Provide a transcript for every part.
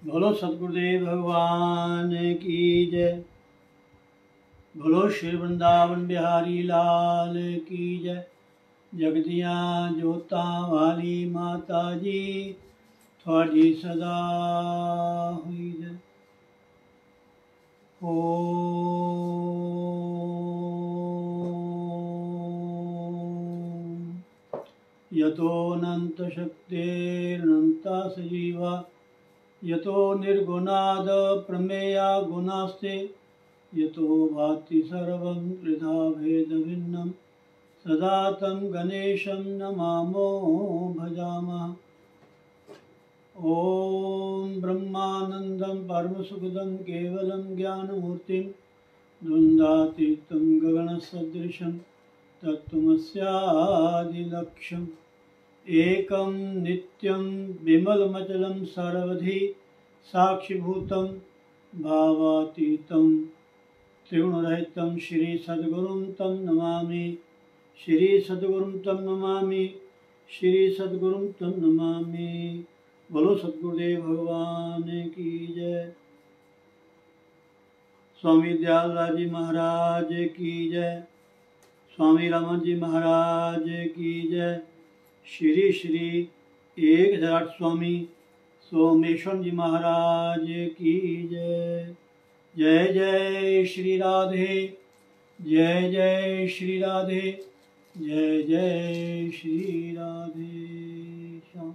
बोलो सतगुरुदेव भगवान की जय। बोलो श्री वृंदावन बिहारी लाल की जय। जगदियाँ जोता वाली माता जी थोड़ी सदा हुई जय। ओम यतो अनंत शक्तिरनंता सजीवा यतो निर्गुणाद प्रमेया गुणास्ते यतो भाति सर्वं त्रिधा भेदभिन्नं सदा तं गणेशं नमामो भजामः। ॐ ब्रह्मानन्दं परमसुखदं केवलं ज्ञानमूर्तिं द्वन्द्वातीतं गगनसदृशं तत्त्वमस्यादिलक्ष्यम् एकं नित्यं विमलमचलं सर्वधि साक्षिभूतं भावातीतं त्रिगुणरहितं श्री सद्गुरुं तं नमामि। श्री सद्गुरुं तं नमामि। श्री सद्गुरुं तं नमामि। बोलो सद्गुरुदेव भगवान की जय। स्वामी दयाल जी महाराज की जय। स्वामी रमन जी महाराज की जय। श्री श्री 1008 स्वामी सोमेश्वर जी महाराज की जय। जय जय श्री राधे। जय जय श्री राधे। जय जय श्री राधे श्याम।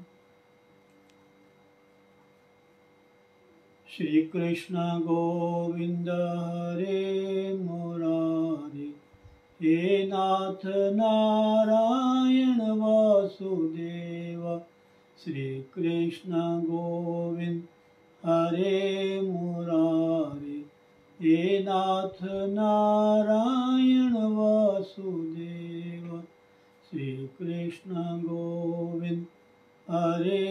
श्री कृष्ण गोविंद हरे मुरारे हे नाथ नारायण वासुदेव। श्री कृष्ण गोविंद हरे मुरारे हे नाथ नारायण वासुदेव। श्री कृष्ण गोविंद हरे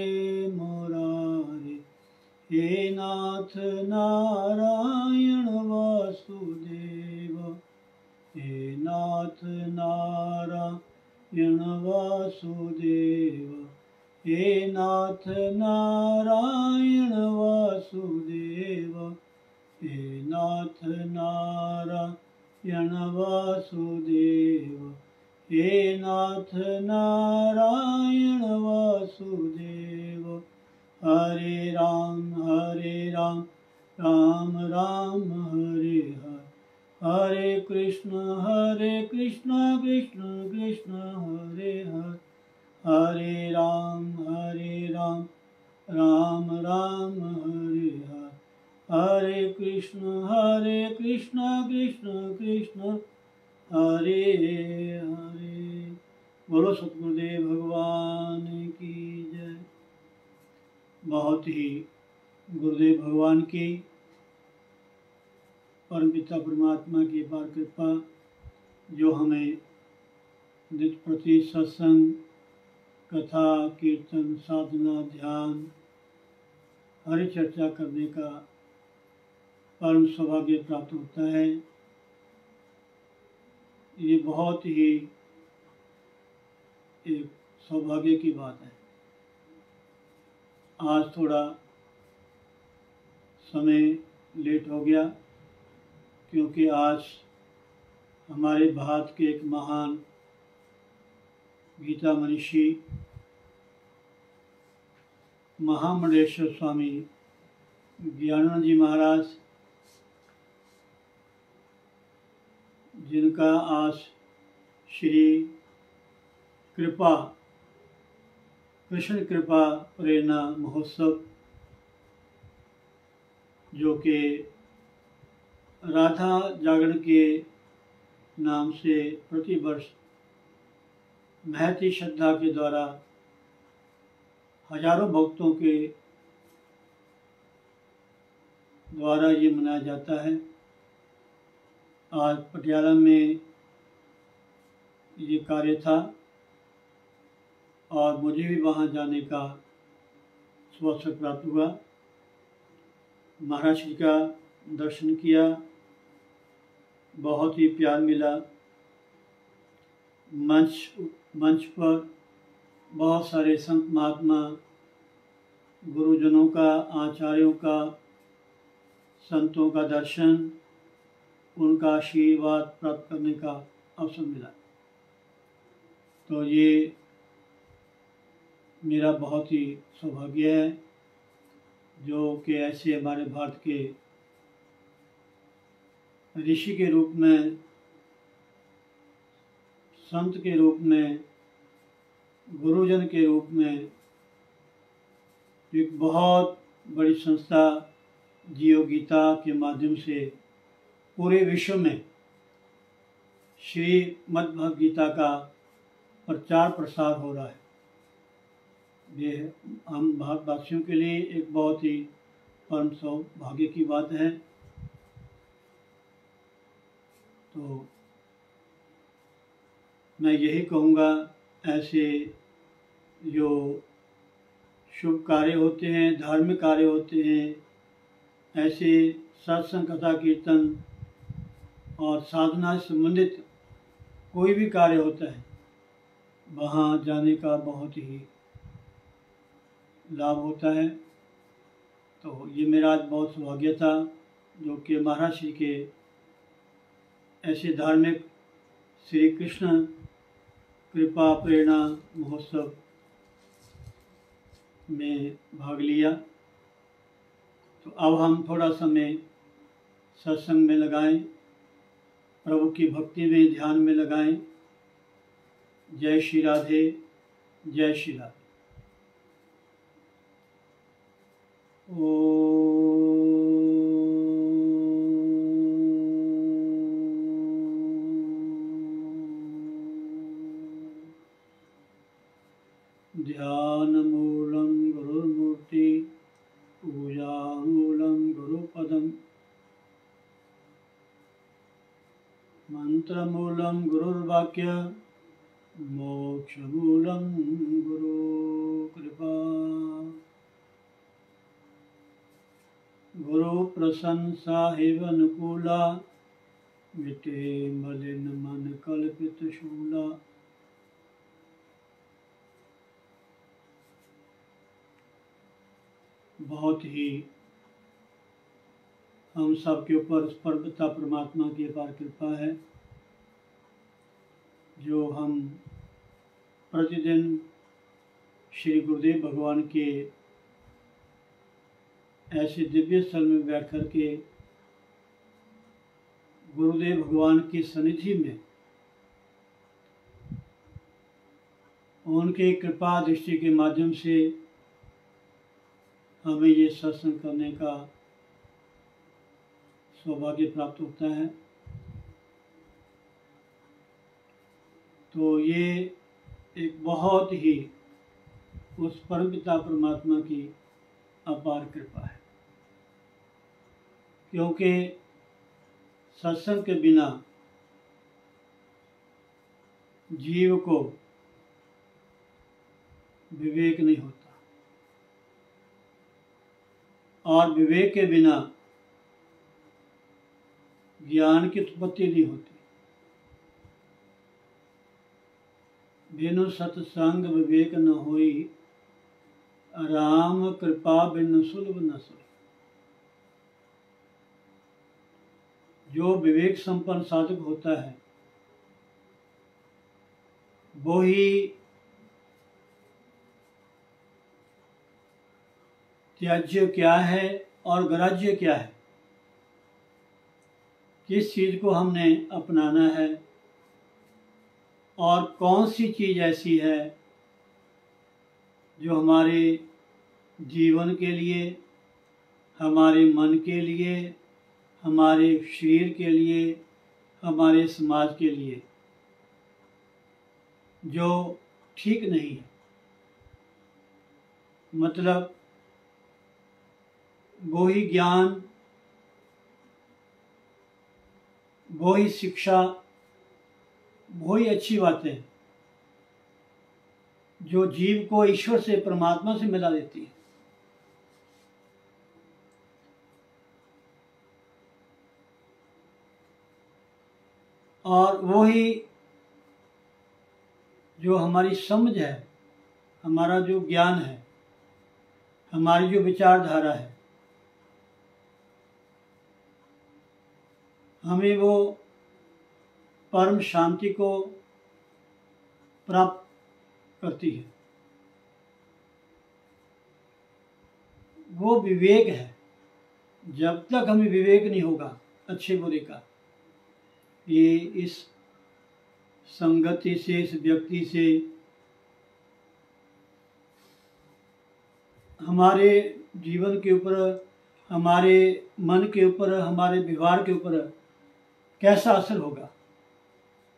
मुरारे हे नाथ नारायण वासुदेव। हे नाथ नारायण वासुदेव। हे नाथ नारायण वासुदेव। हे नाथ नारायण वासुदेव। हे नाथ नारायण वासुदेव। हरे राम राम राम हरे हरे हरे कृष्ण कृष्ण कृष्ण हरे हरे हरे राम राम राम हरे हरे हरे कृष्ण कृष्ण कृष्ण हरे हरे। बोलो सतगुरुदेव भगवान की जय। बहुत ही गुरुदेव भगवान की परमपिता परमात्मा की अपार कृपा जो हमें नित्य प्रति सत्संग कथा कीर्तन साधना ध्यान हरि चर्चा करने का परम सौभाग्य प्राप्त होता है। ये बहुत ही एक सौभाग्य की बात है। आज थोड़ा समय लेट हो गया क्योंकि आज हमारे भारत के एक महान गीता मनीषी महामंडलेश्वर स्वामी ज्ञानानंद जी महाराज जिनका आज श्री कृपा कृष्ण कृपा प्रेरणा महोत्सव जो कि राधा जागरण के नाम से प्रतिवर्ष महती श्रद्धा के द्वारा हजारों भक्तों के द्वारा ये मनाया जाता है। आज पटियाला में ये कार्य था और मुझे भी वहाँ जाने का अवसर प्राप्त हुआ। महाराज जी का दर्शन किया, बहुत ही प्यार मिला। मंच पर बहुत सारे संत महात्मा गुरुजनों का, आचार्यों का, संतों का दर्शन, उनका आशीर्वाद प्राप्त करने का अवसर मिला। तो ये मेरा बहुत ही सौभाग्य है जो कि ऐसे हमारे भारत के ऋषि के रूप में, संत के रूप में, गुरुजन के रूप में एक बहुत बड़ी संस्था जीव गीता के माध्यम से पूरे विश्व में श्रीमद् भगवद गीता का प्रचार प्रसार हो रहा है। ये हम भारतवासियों के लिए एक बहुत ही परम सौभाग्य की बात है। तो मैं यही कहूँगा, ऐसे जो शुभ कार्य होते हैं, धार्मिक कार्य होते हैं, ऐसे सत्संग, कथा, कीर्तन और साधना से संबंधित कोई भी कार्य होता है, वहाँ जाने का बहुत ही लाभ होता है। तो ये मेरा आज बहुत सौभाग्य था जो कि महाराज श्री के ऐसे धार्मिक श्री कृष्ण कृपा प्रेरणा महोत्सव में भाग लिया। तो अब हम थोड़ा समय सत्संग में लगाएं, प्रभु की भक्ति में, ध्यान में लगाएं। जय श्री राधे, जय श्री राधे। ध्यानमूलं गुरुर्मूर्ति, पूजामूलं गुरुपदम्, मंत्रमूलं गुरुर्वाक्य, मोक्षमूलं गुरुकृपा। गुरु प्रशंसा हेव अनुकूला, मिटे मलिन मन कल्पित शूला। बहुत ही हम सब के ऊपर परमपिता परमात्मा की अपार कृपा है जो हम प्रतिदिन श्री गुरुदेव भगवान के ऐसे दिव्य स्थल में बैठ कर के गुरुदेव भगवान की सन्निधि में उनके कृपा दृष्टि के माध्यम से हमें ये सत्संग करने का सौभाग्य प्राप्त होता है। तो ये एक बहुत ही उस परमपिता परमात्मा की अपार कृपा है, क्योंकि सत्संग के बिना जीव को विवेक नहीं होता और विवेक के बिना ज्ञान की उत्पत्ति नहीं होती। बिनु सत्संग विवेक न होई, राम कृपा बिनु सुलभ न सोई। जो विवेक संपन्न साधक होता है वो ही त्याज्य क्या है और ग्राह्य क्या है, किस चीज को हमने अपनाना है और कौन सी चीज ऐसी है जो हमारे जीवन के लिए, हमारे मन के लिए, हमारे शरीर के लिए, हमारे समाज के लिए जो ठीक नहीं है। मतलब वो ही ज्ञान, वो ही शिक्षा, वो ही अच्छी बातें जो जीव को ईश्वर से, परमात्मा से मिला देती है। और वो ही जो हमारी समझ है, हमारा जो ज्ञान है, हमारी जो विचारधारा है, हमें वो परम शांति को प्राप्त करती है। वो विवेक है। जब तक हमें विवेक नहीं होगा अच्छे बुरे का, ये इस संगति से, इस व्यक्ति से हमारे जीवन के ऊपर, हमारे मन के ऊपर, हमारे व्यवहार के ऊपर कैसा असर होगा,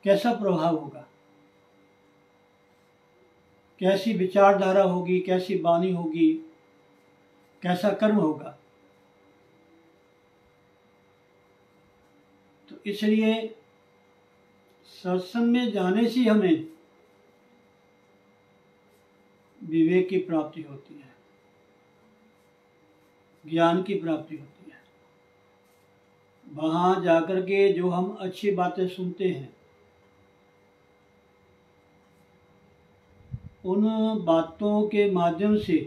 कैसा प्रभाव होगा, कैसी विचारधारा होगी, कैसी वाणी होगी, कैसा कर्म होगा। तो इसलिए सत्संग में जाने से हमें विवेक की प्राप्ति होती है, ज्ञान की प्राप्ति होती है। वहाँ जाकर के जो हम अच्छी बातें सुनते हैं, उन बातों के माध्यम से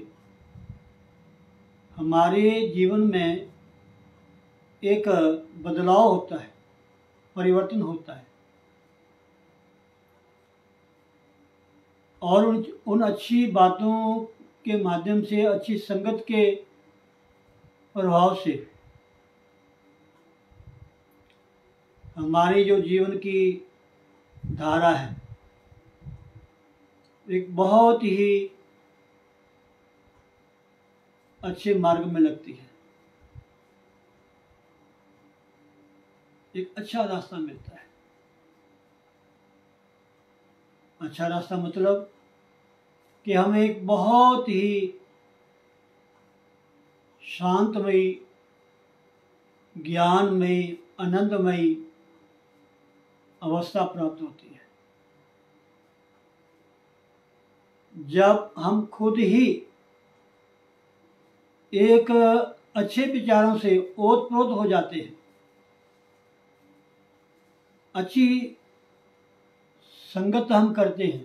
हमारे जीवन में एक बदलाव होता है, परिवर्तन होता है। और उन अच्छी बातों के माध्यम से, अच्छी संगत के प्रभाव से हमारी जो जीवन की धारा है एक बहुत ही अच्छे मार्ग में लगती है, एक अच्छा रास्ता मिलता है। अच्छा रास्ता मतलब कि हम एक बहुत ही शांतमयी, ज्ञानमयी, आनंदमयी अवस्था प्राप्त होती है, जब हम खुद ही एक अच्छे विचारों से ओतप्रोत हो जाते हैं, अच्छी संगत हम करते हैं,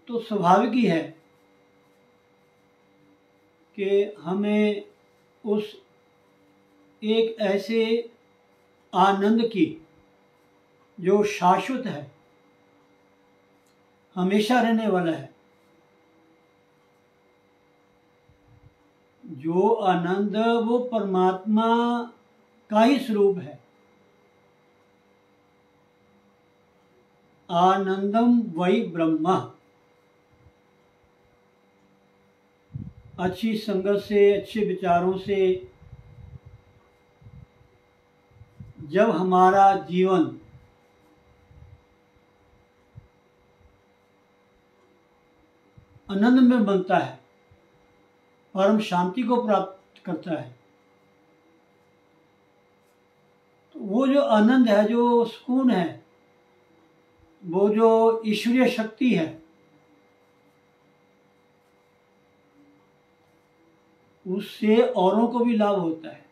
तो स्वाभाविक ही है कि हमें उस एक ऐसे आनंद की जो शाश्वत है, हमेशा रहने वाला है, जो आनंद वो परमात्मा का ही स्वरूप है। आनंदम वही ब्रह्मा। अच्छी संगत से, अच्छे विचारों से जब हमारा जीवन आनंद में बनता है, परम शांति को प्राप्त करता है, तो वो जो आनंद है, जो सुकून है, वो जो ईश्वरीय शक्ति है, उससे औरों को भी लाभ होता है।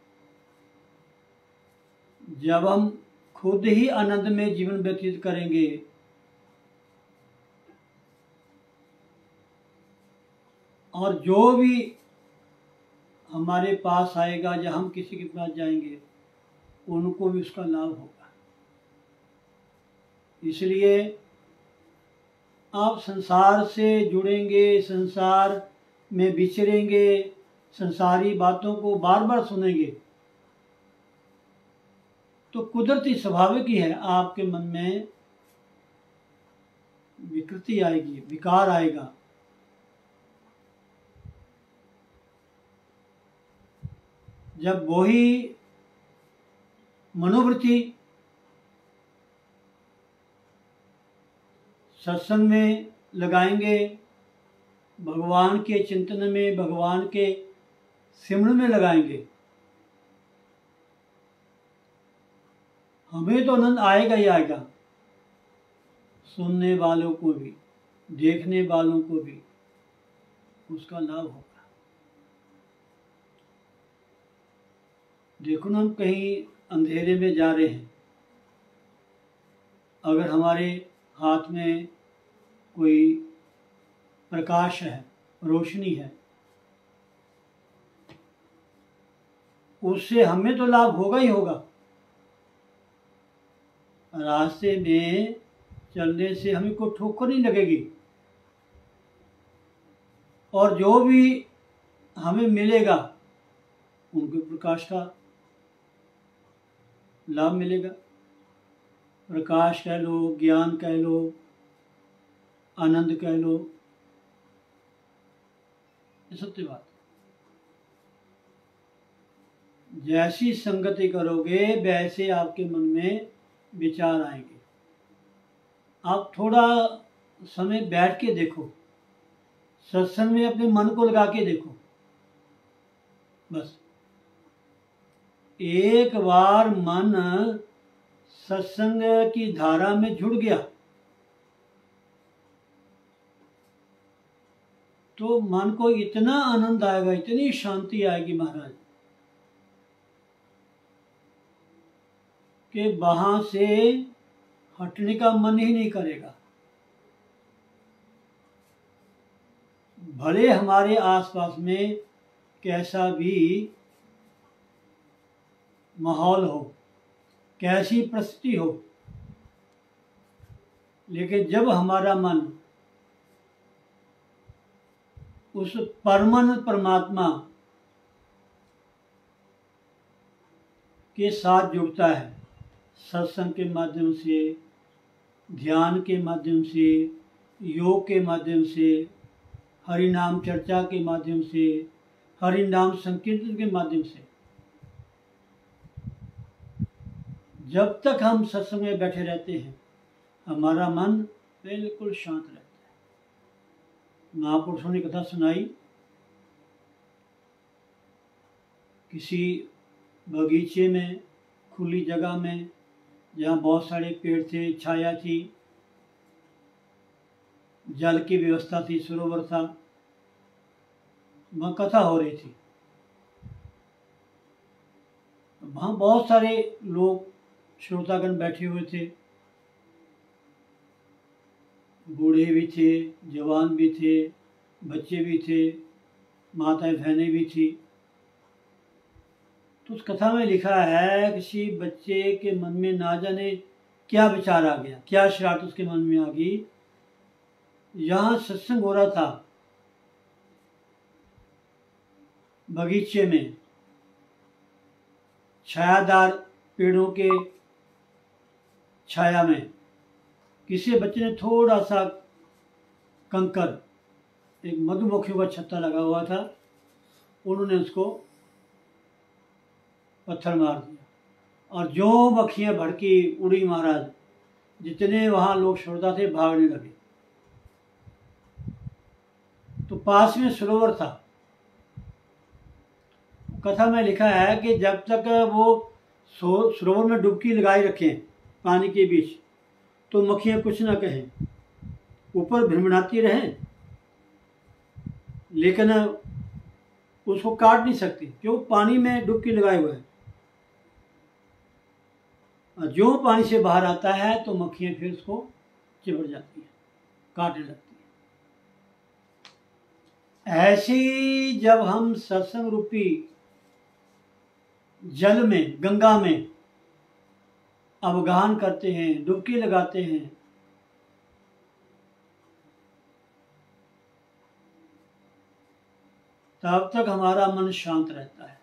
जब हम खुद ही आनंद में जीवन व्यतीत करेंगे, और जो भी हमारे पास आएगा या हम किसी के पास जाएंगे, उनको भी उसका लाभ होगा। इसलिए आप संसार से जुड़ेंगे, संसार में विचरेंगे, संसारी बातों को बार बार सुनेंगे, तो कुदरती स्वाभाविक ही है आपके मन में विकृति आएगी, विकार आएगा। जब वही मनोवृत्ति सत्संग में लगाएंगे, भगवान के चिंतन में, भगवान के सिमरन में लगाएंगे, हमें तो आनंद आएगा ही आएगा, सुनने वालों को भी, देखने वालों को भी उसका लाभ होगा। देखो ना, हम कहीं अंधेरे में जा रहे हैं, अगर हमारे हाथ में कोई प्रकाश है, रोशनी है, उससे हमें तो लाभ होगा ही होगा। रास्ते में चलने से हमें कोई ठोकर नहीं लगेगी, और जो भी हमें मिलेगा उनके प्रकाश का लाभ मिलेगा। प्रकाश कह लो, ज्ञान कह लो, आनंद कह लो, ये सत्य बात। जैसी संगति करोगे वैसे आपके मन में विचार आएंगे। आप थोड़ा समय बैठ के देखो, सत्संग में अपने मन को लगा के देखो। बस एक बार मन सत्संग की धारा में जुड़ गया तो मन को इतना आनंद आएगा, इतनी शांति आएगी महाराज, कि वहां से हटने का मन ही नहीं करेगा। भले हमारे आसपास में कैसा भी माहौल हो, कैसी परिस्थिति हो, लेकिन जब हमारा मन उस परमानंद परमात्मा के साथ जुड़ता है, सत्संग के माध्यम से, ध्यान के माध्यम से, योग के माध्यम से, हरि नाम चर्चा के माध्यम से, हरि नाम संकीर्तन के माध्यम से, जब तक हम सत्संग में बैठे रहते हैं हमारा मन बिल्कुल शांत रहता है। महापुरुषों ने कथा सुनाई, किसी बगीचे में, खुली जगह में, जहाँ बहुत सारे पेड़ थे, छाया थी, जल की व्यवस्था थी, सरोवर था, वहाँ कथा हो रही थी। वहाँ बहुत सारे लोग, श्रोतागण बैठे हुए थे, बूढ़े भी थे, जवान भी थे, बच्चे भी थे, माताएं बहनें भी थी। तो उस कथा में लिखा है, किसी बच्चे के मन में ना जाने क्या विचार आ गया, क्या शरारत उसके मन में आ गई। यहाँ सत्संग हो रहा था बगीचे में, छायादार पेड़ों के छाया में, किसी बच्चे ने थोड़ा सा कंकर, एक मधुमक्खियों का छत्ता लगा हुआ था, उन्होंने उसको पत्थर मार दिया और जो मक्खियां भड़की उड़ी महाराज, जितने वहां लोग श्रोता थे भागने लगे। तो पास में सरोवर था। कथा में लिखा है कि जब तक वो सरोवर में डुबकी लगाए रखें पानी के बीच, तो मक्खियां कुछ ना कहें, ऊपर भिनभिनाती रहें, लेकिन उसको काट नहीं सकती, क्यों? पानी में डुबकी लगाए हुए है। जो पानी से बाहर आता है तो मक्खियां फिर उसको चिपट जाती हैं, काटने लगती हैं। ऐसे ही जब हम सत्संग रूपी जल में, गंगा में अवगाहन करते हैं, डुबकी लगाते हैं, तब तक हमारा मन शांत रहता है।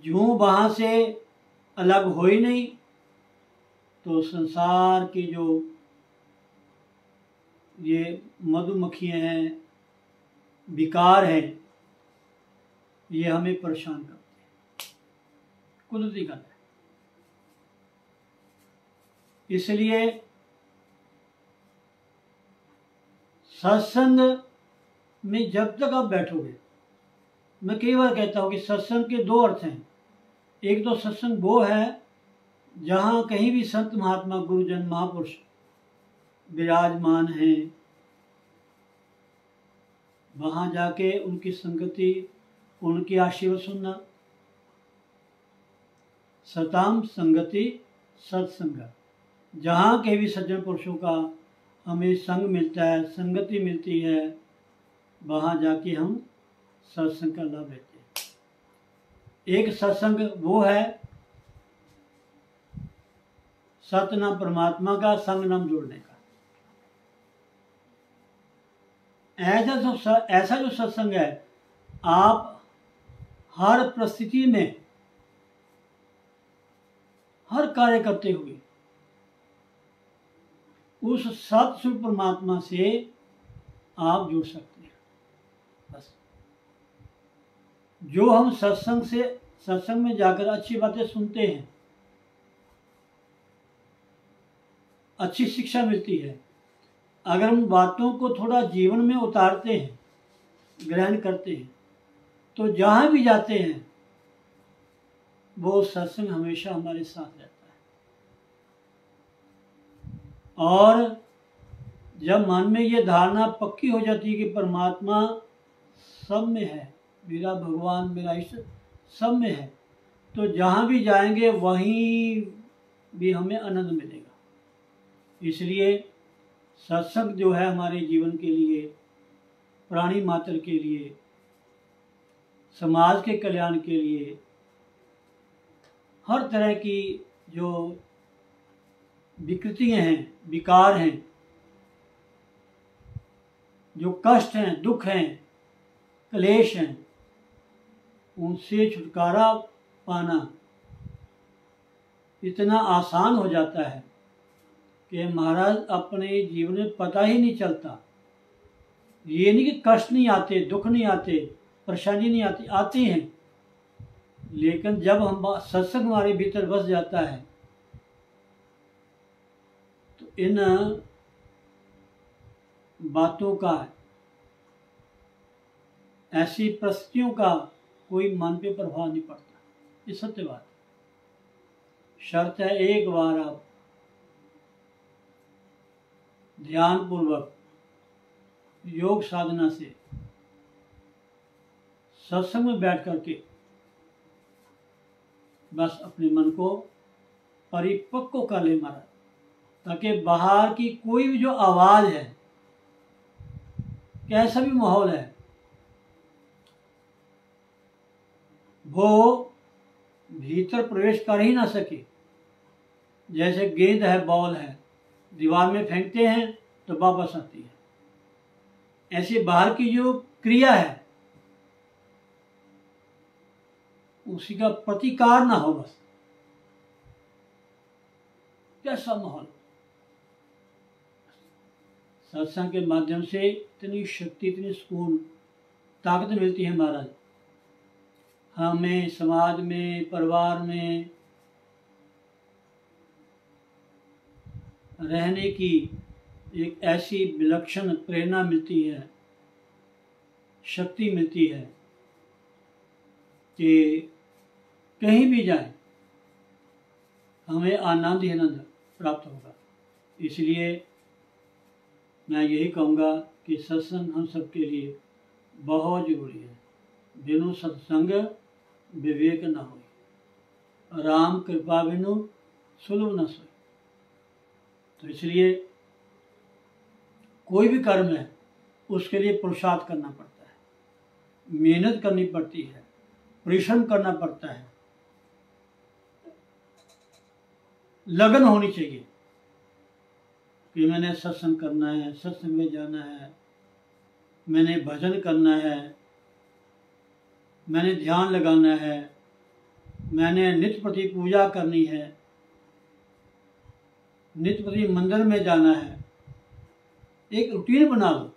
जो वहां से अलग हो ही नहीं, तो संसार की जो ये मधुमक्खियां हैं, विकार हैं, ये हमें परेशान करते हैं। कुदरती गल है। इसलिए सत्संग में जब तक आप बैठोगे, मैं कई बार कहता हूँ कि सत्संग के दो अर्थ हैं। एक तो सत्संग वो है जहाँ कहीं भी संत महात्मा गुरुजन महापुरुष विराजमान हैं, वहाँ जाके उनकी संगति, उनकी आशीर्वाद सुनना। सताम संगति सत्संग, जहाँ के भी सज्जन पुरुषों का हमें संग मिलता है, संगति मिलती है, वहाँ जाके हम सत्संग का लाभ लेते हैं। एक सत्संग वो है सत्य नाम परमात्मा का, संग नाम जोड़ने का। ऐसा जो सत्संग है, आप हर परिस्थिति में, हर कार्य करते हुए उस सत्स्वरूप परमात्मा से आप जुड़ सकते हैं। बस जो हम सत्संग में जाकर अच्छी बातें सुनते हैं, अच्छी शिक्षा मिलती है, अगर हम बातों को थोड़ा जीवन में उतारते हैं, ग्रहण करते हैं, तो जहाँ भी जाते हैं वो सत्संग हमेशा हमारे साथ रहता है। और जब मन में ये धारणा पक्की हो जाती है कि परमात्मा सब में है, मेरा भगवान, मेरा ईश्वर सब में है, तो जहाँ भी जाएंगे वहीं भी हमें आनंद मिलेगा। इसलिए सत्संग जो है हमारे जीवन के लिए, प्राणी मात्र के लिए, समाज के कल्याण के लिए, हर तरह की जो विकृतियां हैं, विकार हैं, जो कष्ट हैं, दुख हैं, क्लेश हैं, उनसे छुटकारा पाना इतना आसान हो जाता है कि महाराज अपने जीवन में पता ही नहीं चलता। ये नहीं कि कष्ट नहीं आते, दुख नहीं आते, परेशानी नहीं आती, आती हैं, लेकिन जब हम सत्संग हमारे भीतर बस जाता है तो इन बातों का, ऐसी परिस्थितियों का कोई मन पे प्रभाव नहीं पड़ता। ये सत्य बात है। शर्त है एक बार आप ध्यान पूर्वक योग साधना से सत्संग में बैठ करके बस अपने मन को परिपक्व कर ले महाराज, ताकि बाहर की कोई भी जो आवाज है, कैसा भी माहौल है, वो भीतर प्रवेश कर ही ना सके। जैसे गेंद है, बॉल है, दीवार में फेंकते हैं तो वापस आती है, ऐसे बाहर की जो क्रिया है उसी का प्रतिकार ना हो। बस कैसा माहौल। सत्संग के माध्यम से इतनी शक्ति, इतनी सुकून, ताकत मिलती है महाराज। हमें समाज में, परिवार में रहने की एक ऐसी विलक्षण प्रेरणा मिलती है, शक्ति मिलती है कि कहीं भी जाए हमें आनंद ही आनंद प्राप्त होगा। इसलिए मैं यही कहूँगा कि सत्संग हम सबके लिए बहुत जरूरी है। बिनु सत्संग विवेक न हो, राम कृपा बिनु सुलभ न सोई। तो इसलिए कोई भी कर्म है उसके लिए पुरुषार्थ करना पड़ता है, मेहनत करनी पड़ती है, परिश्रम करना पड़ता है, लगन होनी चाहिए कि मैंने सत्संग करना है, सत्संग में जाना है, मैंने भजन करना है, मैंने ध्यान लगाना है, मैंने नित्य प्रति पूजा करनी है, नित्य प्रति मंदिर में जाना है। एक रूटीन बना लो।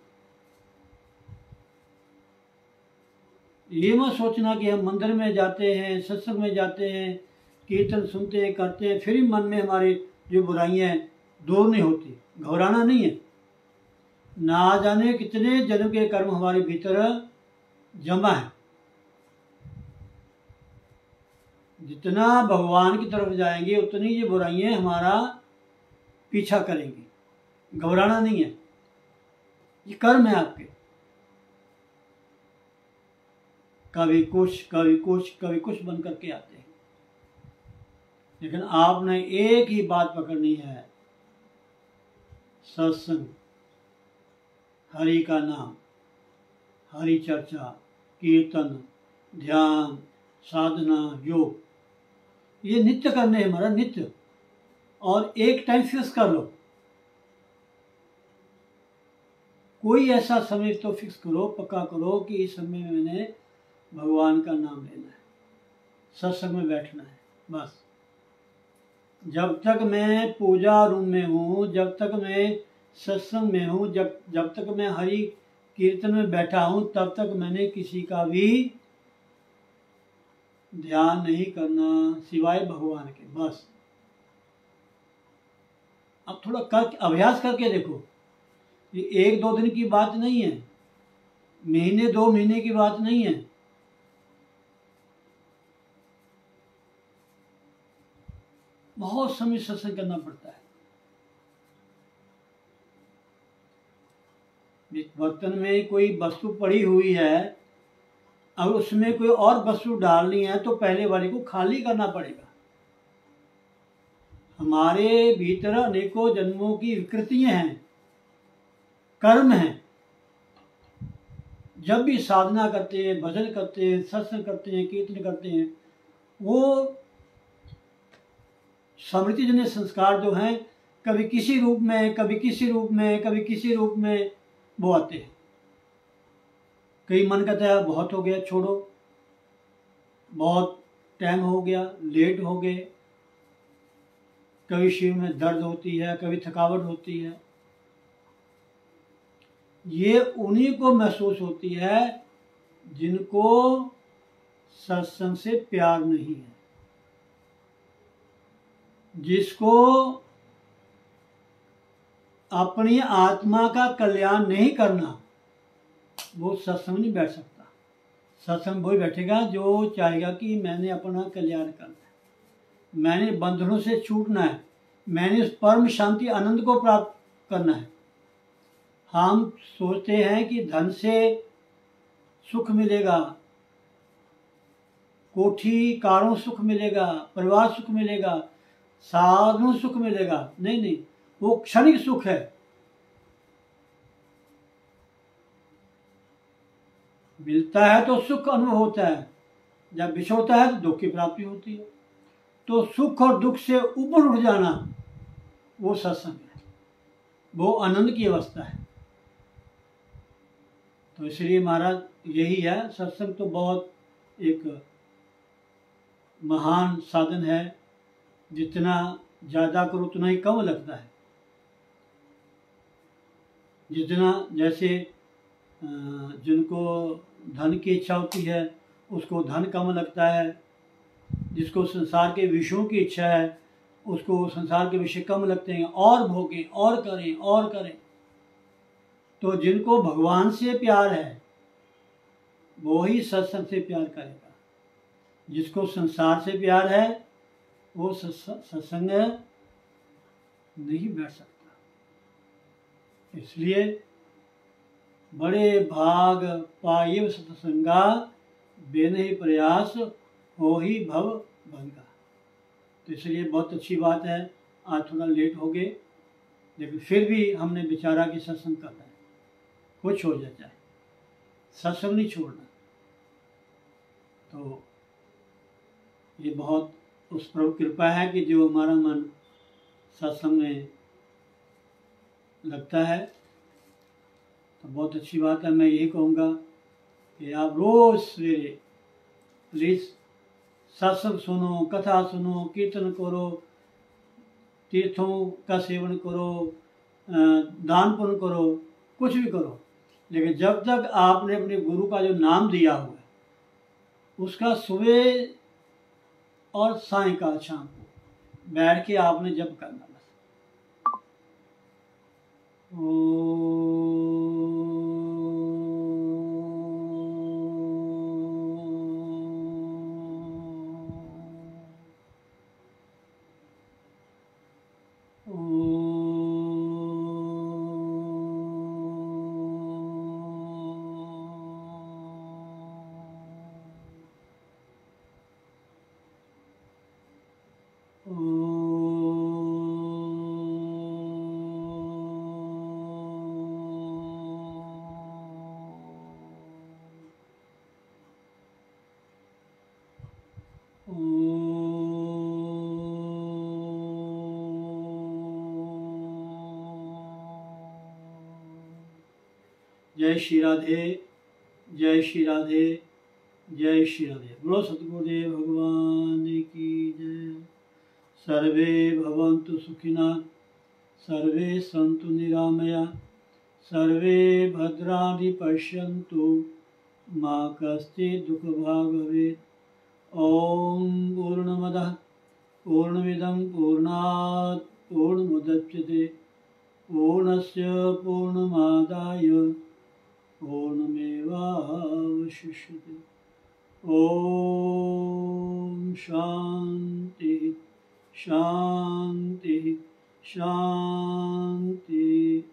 ये मत सोचना कि हम मंदिर में जाते हैं, सत्संग में जाते हैं, कीर्तन सुनते हैं, करते हैं, फिर ही मन में हमारी जो बुराइयां हैं दूर नहीं होती। घबराना नहीं है। ना जाने कितने जन्म के कर्म हमारे भीतर जमा है। जितना भगवान की तरफ जाएंगे उतनी ये बुराइयां हमारा पीछा करेंगी। घबराना नहीं है, ये कर्म है आपके। कभी कुछ कभी कुछ कभी कुछ बन करके आते हैं, लेकिन आपने एक ही बात पकड़नी है, सत्संग, हरि का नाम, हरि चर्चा, कीर्तन, ध्यान, साधना, योग, ये नित्य करने हैं हमारा, नित्य। और एक टाइम फिक्स कर लो, कोई ऐसा समय तो फिक्स करो, पक्का करो कि इस समय में मैंने भगवान का नाम लेना है, सत्संग में बैठना है। बस जब तक मैं पूजा रूम में हूँ, जब तक मैं सत्संग में हूँ, जब तक मैं हरि कीर्तन में बैठा हूँ, तब तक मैंने किसी का भी ध्यान नहीं करना सिवाय भगवान के। बस अब थोड़ा कर अभ्यास करके देखो, ये 1-2 दिन की बात नहीं है, महीने 2 महीने की बात नहीं है। बहुत समय सत्संग करना पड़ता है। बर्तन में कोई वस्तु पड़ी हुई है, अब उसमें कोई और वस्तु डालनी है तो पहले वाले को खाली करना पड़ेगा। हमारे भीतर अनेकों जन्मों की विकृतियां हैं, कर्म हैं। जब भी साधना करते हैं, भजन करते हैं, सत्संग करते हैं, कीर्तन करते हैं, वो स्मृति जन्य संस्कार जो हैं, कभी किसी रूप में, कभी किसी रूप में, कभी किसी रूप में वो आते हैं। कई मन कहता है बहुत हो गया, छोड़ो, बहुत टाइम हो गया, लेट हो गए। कभी शरीर में दर्द होती है, कभी थकावट होती है। ये उन्हीं को महसूस होती है जिनको सत्संग से प्यार नहीं है, जिसको अपनी आत्मा का कल्याण नहीं करना, वो सत्संग नहीं बैठ सकता। सत्संग वही बैठेगा जो चाहेगा कि मैंने अपना कल्याण करना है, मैंने बंधनों से छूटना है, मैंने उस परम शांति आनंद को प्राप्त करना है। हम सोचते हैं कि धन से सुख मिलेगा, कोठी कारों सुख मिलेगा, परिवार सुख मिलेगा, साधनों सुख मिलेगा। नहीं नहीं, वो क्षणिक सुख है। मिलता है तो सुख अनुभव होता है, जब बिछोड़ता है तो दुख की प्राप्ति होती है। तो सुख और दुख से ऊपर उठ जाना वो सत्संग है, वो आनंद की अवस्था है। तो इसलिए महाराज यही है, सत्संग तो बहुत एक महान साधन है। जितना ज़्यादा करो उतना ही कम लगता है। जितना जैसे जिनको धन की इच्छा होती है उसको धन कम लगता है, जिसको संसार के विषयों की इच्छा है उसको संसार के विषय कम लगते हैं, और भोगें और करें और करें। तो जिनको भगवान से प्यार है वो ही सत्संग से प्यार करेगा। जिसको संसार से प्यार है वो सत्संग नहीं बैठ सकता। इसलिए बड़े भाग पाये सत्संगा, बेन ही प्रयास हो ही भव भंगा। तो इसलिए बहुत अच्छी बात है। आज थोड़ा लेट हो गए, लेकिन फिर भी हमने विचारा कि सत्संग करना है, कुछ हो जाता है, सत्संग नहीं छोड़ना। तो ये बहुत उस प्रभु कृपा है कि जो हमारा मन सत्संग में लगता है। तो बहुत अच्छी बात है। मैं यही कहूँगा कि आप रोज़ सवेरे प्लीज़ सत्संग सुनो, कथा सुनो, कीर्तन करो, तीर्थों का सेवन करो, दान पुण्य करो, कुछ भी करो, लेकिन जब तक आपने अपने गुरु का जो नाम दिया हुआ है उसका सुबह और सायंकाल शाम को बैठ के आपने जप करना। बस जय श्री राधे, जय श्री राधे, जय श्री राधे। बोलो सतगुरुदेव भगवान की जय। सर्वे भवन्तु सुखिनः, सर्वे सन्तु निरामया, सर्वे भद्राणि पश्यन्तु, मा कश्चित् दुःखभाग् भवेत्। ॐ पूर्णमदः पूर्णमिदं पूर्णात् पूर्णमुदच्यते, पूर्णस्य पूर्णमादाय पूर्णमेवावशिष्यते। ॐ शान्ति शान्ति शान्ति।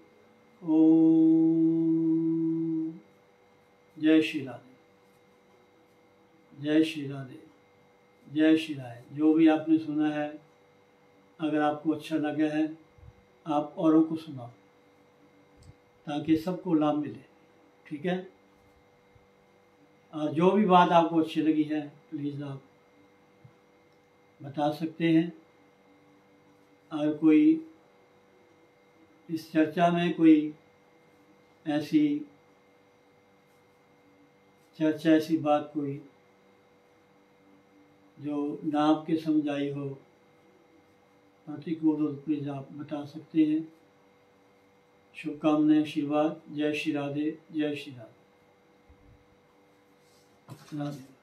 ओम। जय श्री राधे, जय श्री राधे, जय श्री राधे। जो भी आपने सुना है, अगर आपको अच्छा लगा है, आप औरों को सुनाओ ताकि सबको लाभ मिले, ठीक है। और जो भी बात आपको अच्छी लगी है, प्लीज़ आप बता सकते हैं। अगर कोई इस चर्चा में कोई ऐसी चर्चा, ऐसी बात कोई जो ना आपके समझ आई हो, प्रतिकूल, प्लीज़ आप बता सकते हैं। शुभकामनाएं, आशीर्वाद। जय श्री राधे, जय श्री राधे, राधे।